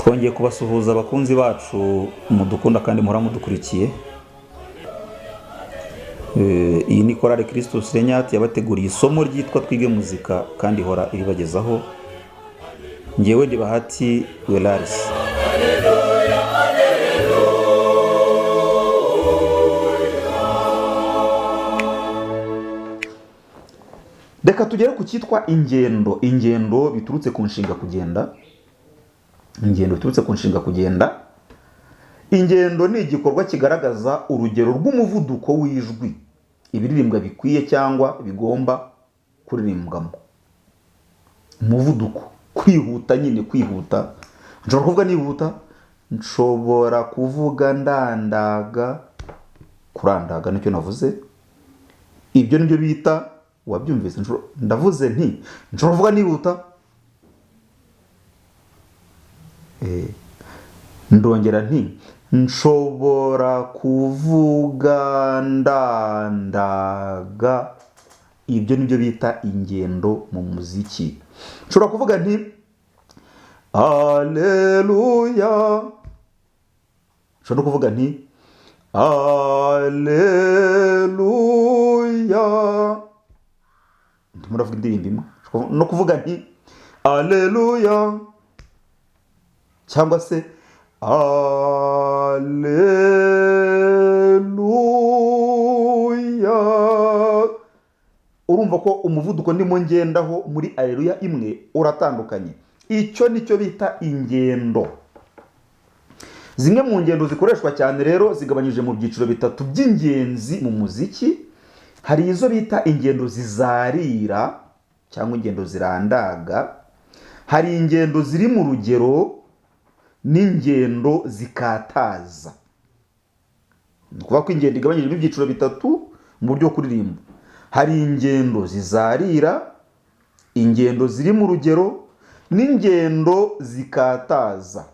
twongeye kubasuhuza abakunzi bacu mudukunda kandi muhora mudukurikiye. Iyi ni korale Christus Renyati yabateguriye isomo ryitwa twige muzika kandi ihora iribagezaho. Njyewe ndi Bahati Welaris. Reka tugere ku cyitwa ingendo. Ingendo biturutse ku nshinga kugenda. Ingendo ni igikorwa kigaragaza urugero rw'umuvuduko w'ijwi ibiririmbwa bikwiye cyangwa bigomba kuririmbwamo. Umuvuduko, kwihuta nyine, kwihuta. Nshobora kuvuga nihuta, nshobora kuvuga ndandaga, kurandaga nicyo navuze. Ibyo nibyo bita, wabyumvise, ndavuze nti nshobora kuvuga nihuta, ndongera nti nshobora kuvuga ndandaga. Ibyo nibyo bita ingendo mu muziki. Nshobora kuvuga nti Alleluya. Nshobora kuvuga nti Alleluya. Muravuga indirimbo imwe. No kuvuga nti Alleluya cyangwa se Alleluya. Urumva ko umuvuduko ndimo ngendaho muri Alleluya imwe uratandukanye. Icyo nicyo bita ingendo. Zimwe mu ngendo zikoreshwa cyane rero zigabanyije mu byiciro bitatu by'ingenzi mu muziki. Hari izo bita ingendo zizarira cyangwa ingendo zirandaga. Hari ingendo ziri mu rugero n'ingendo zikataza. Ni ukuvuga ko ingendo igabanyije mu byiciro bitatu mu buryo bwo kuririmba. Hari ingendo zizarira, ingendo ziri mu rugero n'ingendo zikataza.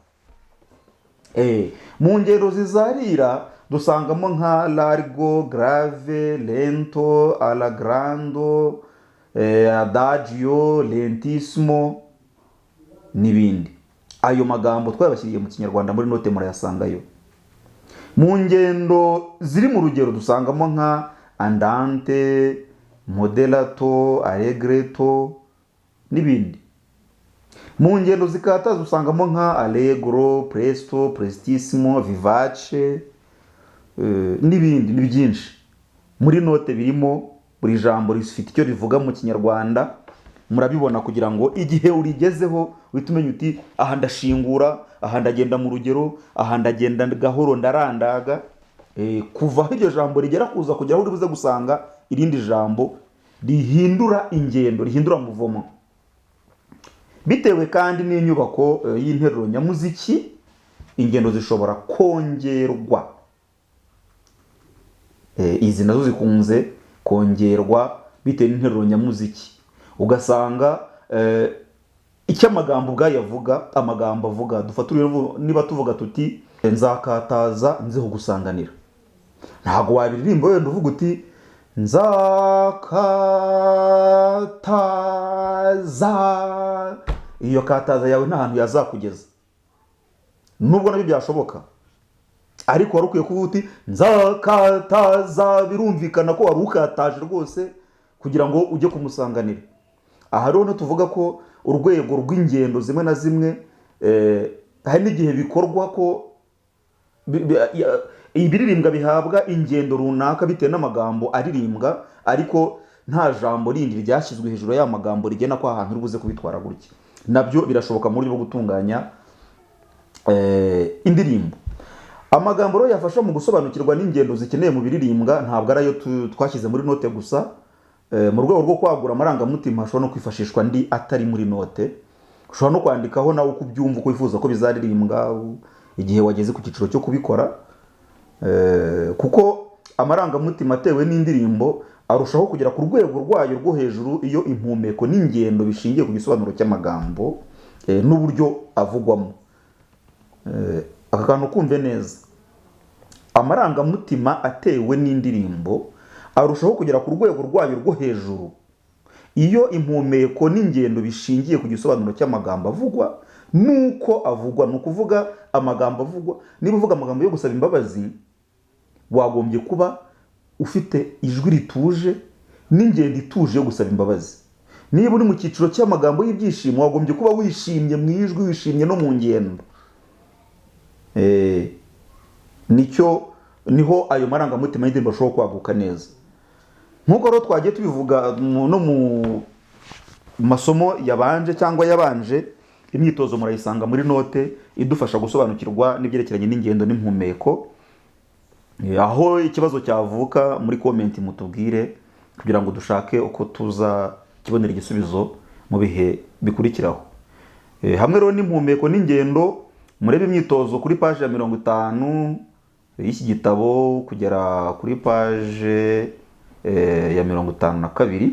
Mu ngendo zizarira dusangamo nka largo, grave, lento, allegro, adagio, lentissimo n'ibindi. Ayo magambo twabashyiriye mu Kinyarwanda muri note murayasangayo. Mu ngendo ziri mu rugero dusangamo nka andante, moderato, allegretto n'ibindi. Mu ngendo zikataza dusangamo nka allegro, presto, prestissimo, vivace n'ibindi. Ni byinshi. Muri note birimo, buri jambo rifite icyo rivuga mu Kinyarwanda. Murabibona kugira ngo igihe urigezeho uhite umenya uti aha ndashingura, aha ndagenda mu rugero, aha ndagenda gahoro ndarandaga. Kuva aho iryo jambo rigera kuza kugera aho uri buze gusanga irindi jambo rihindura ingendo, rihindura muvomo. Bitewe kandi n'inyubako y'interuro nyamuziki, ingendo zishobora kongerwa. Izi nazo zikunze kongerwa bitewe n'interuro nyamuziki. Ugasanga icyo amagambo ubwayo avuga, amagambo avuga, niba tuvuga tuti nzakataza nzeho gusanganira, ntabwo wabiririmba wenda uvuga uti nzakataza. Iyo kataza yawe nta hantu yazakugeza, nubwo nabyo byashoboka, ariko wari ukwiye kuvuga uti nzakataza. Birumvikana ko wari ukataje rwose kugira ngo ujye kumusanganira. Aha rero tuvuga ko urwego rw'ingendo zimwe na zimwe hari n'igihe bikorwa ko ibiririmbwa bihabwa ingendo runaka bitewe n'amagambo aririmbwa, ariko nta jambo rindi ryashyizwe hejuru y'aya magambo rigena ko ahantu uri buze kubitwara gutya. Nabyo birashoboka mu buryo bwo gutunganya indirimbo. Amagambo rero yafasha mu gusobanukirwa n'ingendo zikeneye mu biririmbwa ntabwo ari ayo twashyize muri note gusa. Mu rwego rwo kwagura amarangamutima hashobora no kwifashishwa andi atari muri note. Ushobora no kwandikaho nawe uko ubyumva, uko wifuza ko bizaririmbwa igihe wageze ku cyiciro cyo kubikora. Kuko amarangamutima atewe n'indirimbo arushaho kugera ku rwego rwayo rwo hejuru iyo impumeko n'ingendo bishingiye ku gisobanuro cy'amagambo n'uburyo avugwamo. Aka kantu kumve neza. Amarangamutima atewe n'indirimbo arushaho kugera ku rwego rwayo rwo hejuru iyo impumeko n'ingendo bishingiye ku gisobanuro cy'amagambo avugwa nuko avugwa. Ni ukuvuga amagambo avugwa. Niba uvuga amagambo yo gusaba imbabazi, wagombye kuba ufite ijwi rituje n'ingendo ituje yo gusaba imbabazi. Niba uri mu cyiciro cy'amagambo y'ibyishimo, wagombye kuba wishimye mu ijwi, wishimye no mu ngendo. Niho ayo marangamutima y'indirimbo ashobora kwaguka neza. Nk'uko rero twagiye tubivuga no mu masomo yabanje cyangwa yabanje, imyitozo murayisanga muri note idufasha gusobanukirwa n'ibyerekeranye n'ingendo n'impumeko. Aho ikibazo cyavuka muri comment mutubwire kugira ngo dushake uko tuza kibonera igisubizo mu bihe bikurikiraho. Hamwe rero n'impumeko n'ingendo, murebe imyitozo kuri page ya 50 y'iki gitabo kugera kuri page ya 52.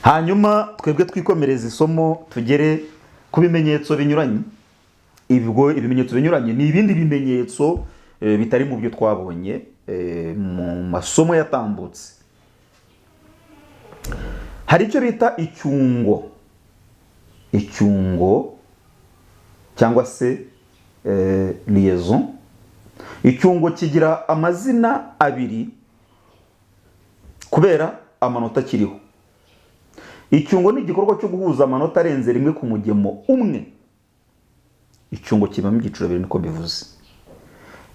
Hanyuma twebwe twikomereza isomo tugere ku bimenyetso binyuranye. Ibimenyetso binyuranye ni ibindi bimenyetso bitari mu byo twabonye mu masomo yatambutse. Hari icyo bita icyungo cyangwa se liaison. Icyungo kigira amazina abiri kubera amanota kiriho. Icyungo ni igikorwa cyo guhuza amanota arenze rimwe ku mugemo umwe. Icyungo kibamo ibyiciro bibiri niko bivuze.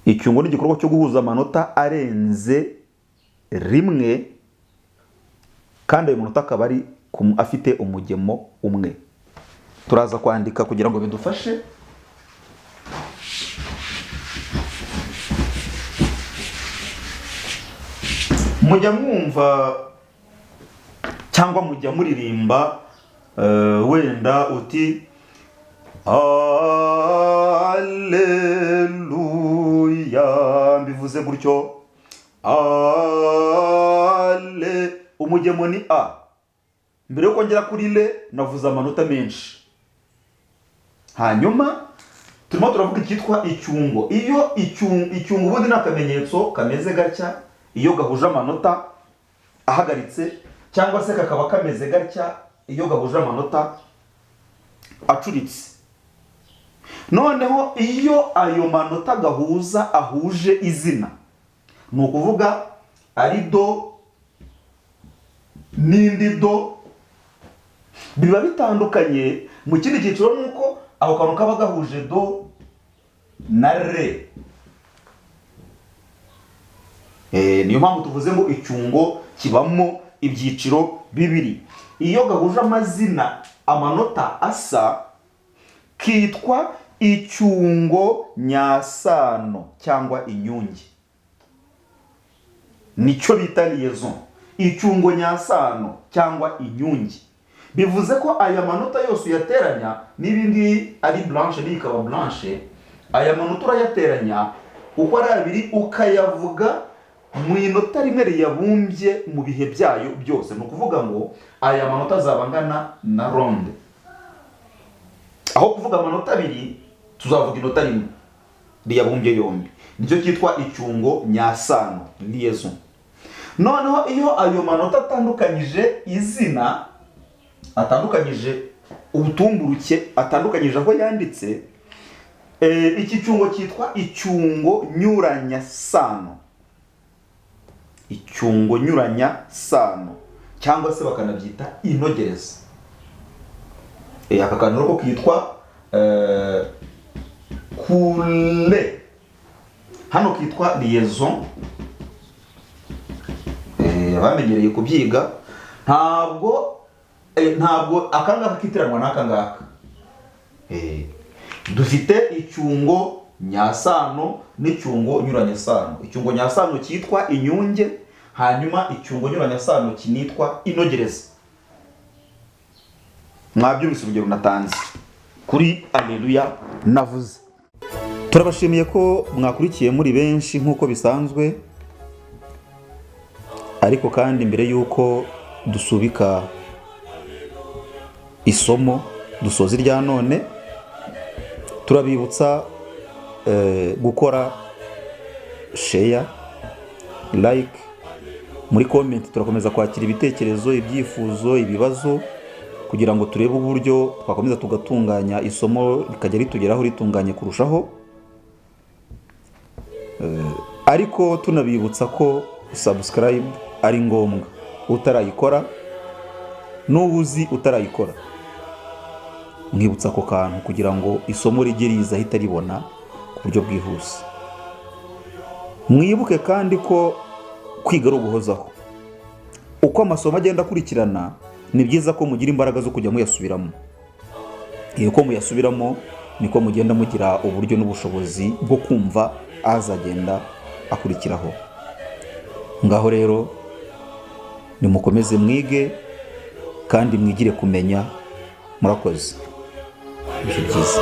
Icyungo ni igikorwa cyo guhuza amanota arenze rimwe kandi ayo manota akaba ari afite umugemo umwe. Turaza kwandika kugira ngo bidufashe. Mujya mwumva cyangwa mujya muririmba wenda uti Alleluia, mbivuze gutyo umugemo ni a. Mbere yo kongera kuri le navuze amanota menshi. Hanyuma turimo turavuga icyitwa icyungo. Iyo icyungo ubundi ni akamenyetso kameze gatya iyo gahuje amanota ahagaritse, cyangwa se kakaba kameze gatya iyo gahuje amanota acuritse. Noneho iyo ayo manota gahuza ahuje izina, ni ukuvuga ari do, n'indi do biba bitandukanye. Mu kindi cyiciro nuko ako kantu kaba gahuje do na re. Niyo mpamvu tuvuze ngo icyungo kibamo ibyiciro bibiri. Iyo gahuje amazina amanota asa kitwa icyungo nyasano cyangwa inyunge. Nicyo bita liaison. Icyungo nyasano cyangwa inyunge. Bivuze ko aya manota yose uyateranya, n'ibindi ari blanche n'ikaba blanche, aya manota urayateranya uko ari abiri ukayavuga mu inota rimwe riyabumbye mu bihe byayo byose. Ni ukuvuga ngo aya manota azaba angana na ronde. Aho kuvuga amanota abiri tuzavuga inota rimwe riyabumbye yombi. Nicyo cyitwa icyungo nyasano, liaison. Noneho iyo ayo manota atandukanyije izina, atandukanyije ubutumburuke, atandukanyije aho yanditse, iki cyungo cyitwa icyungo nyuranyasano. Icyungo nyuranyasano cyangwa se bakanabyita inogereza. Aka kantu ko kitwa kule, hano kitwa liaison. Bamenyereye kubyiga, ntabwo akangaka kitiranwa n'akangaka. Dufite icyungo nyasano n'icyungo nyuranyasano. Icyungo nyasano cyitwa inyunge, hanyuma icyungo nyuranyasano kinitwa inogereza. Mwabyumvise urugero natanze kuri Alleluia navuze. Turabashimiye ko mwakurikiye muri benshi nk'uko bisanzwe, ariko kandi mbere y'uko dusubika isomo dusoza irya none, turabibutsa gukora share, like, muri comment turakomeza kwakira ibitekerezo, ibyifuzo, ibibazo, kugira ngo turebe uburyo twakomeza tugatunganya isomo rikajya ritugeraho ritunganye kurushaho. Ariko tunabibutsa ko subscribe ari ngombwa. Utarayikora n'ubuzi utarayikora, mwibutsa ako kantu kugira ngo isomo rijye riza hita ribona ku buryo bwihuse. Mwibuke kandi ko kwiga ari uguhozaho. Uko amasomo agenda akurikirana, ni byiza ko mugira imbaraga zo kujya muyasubiramo. Iyo ko muyasubiramo niko mugenda mugira uburyo n'ubushobozi bwo kumva azagenda akurikiraho. Ngaho rero nimukomeze mwige kandi mwigire kumenya. Murakoze. Ibihe byiza.